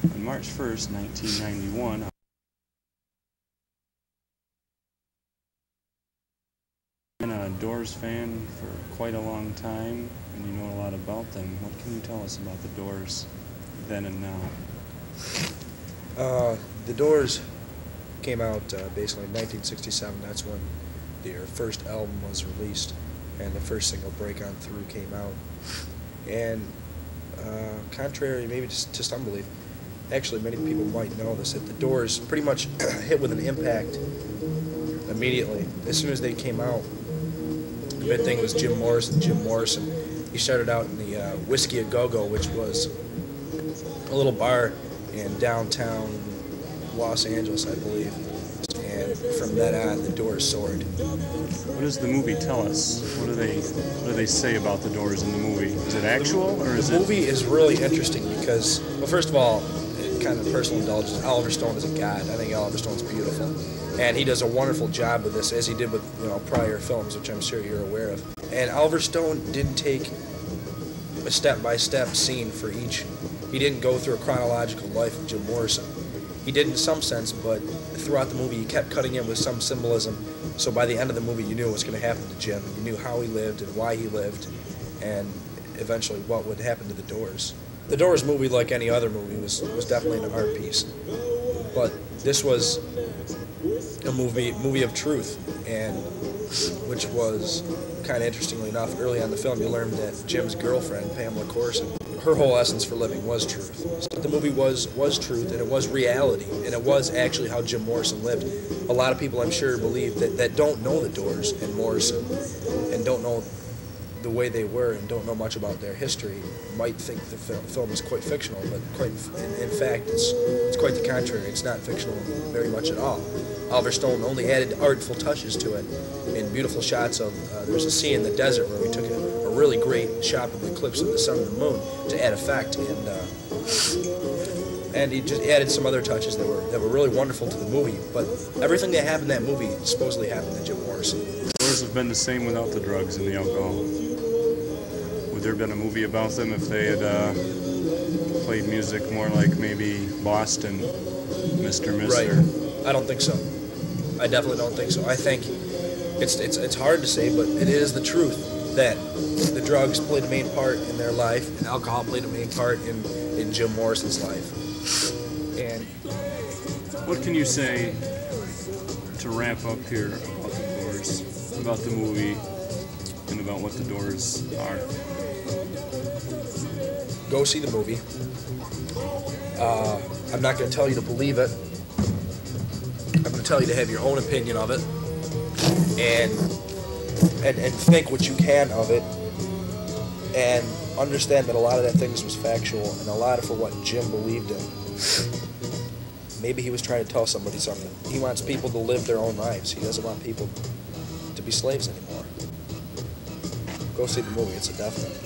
On March 1st, 1991, I've been a Doors fan for quite a long time, and you know a lot about them. What can you tell us about the Doors then and now? The Doors came out basically in 1967. That's when their first album was released, and the first single, "Break On Through," came out. And contrary maybe to some belief, actually many people might know this, that the Doors pretty much hit with an impact immediately. As soon as they came out, the big thing was Jim Morrison. Jim Morrison, he started out in the Whiskey A Go-Go, which was a little bar in downtown Los Angeles, I believe. And from that on, the Doors soared. What does the movie tell us? What do they say about the Doors in the movie? Is it actual, or is it... The movie is really interesting because, well, first of all, kind of personal indulgence, Oliver Stone is a god. I think Oliver Stone's beautiful. And he does a wonderful job with this, as he did with, prior films, which I'm sure you're aware of. And Oliver Stone didn't take a step-by-step scene for each. He didn't go through a chronological life of Jim Morrison. He did in some sense, but throughout the movie he kept cutting in with some symbolism, so by the end of the movie you knew what was going to happen to Jim. You knew how he lived and why he lived, and eventually what would happen to the Doors. The Doors movie, like any other movie, was definitely an art piece. But this was a movie of truth, and which was kind of interestingly enough, early on in the film you learned that Jim's girlfriend, Pamela Corson, her whole essence for living was truth. So the movie was truth, and it was reality, and it was actually how Jim Morrison lived. A lot of people, I'm sure, believe that don't know the Doors and Morrison, and don't know the way they were, and don't know much about their history, might think the film is quite fictional, but in fact, it's quite the contrary. It's not fictional very much at all. Oliver Stone only added artful touches to it in beautiful shots of, there's a scene in the desert where we took a really great shot of the eclipse of the sun and the moon to add effect, and he just added some other touches that were really wonderful to the movie. But everything that happened in that movie supposedly happened to Jim Morrison. The Doors have been the same without the drugs and the alcohol. Would there have been a movie about them if they had played music more like maybe Boston, Mr. Mister? Right. I don't think so. I definitely don't think so. I think it's hard to say, but it is the truth that the drugs played a main part in their life, and alcohol played a main part in Jim Morrison's life. And what can you say to wrap up here about the Doors, about the movie, and about what the Doors are? Go see the movie. I'm not going to tell you to believe it. I'm going to tell you to have your own opinion of it, and think what you can of it, and understand that a lot of that things was factual, and a lot of for what Jim believed in. Maybe he was trying to tell somebody something. He wants people to live their own lives. He doesn't want people to be slaves anymore. Go see the movie. It's a definite.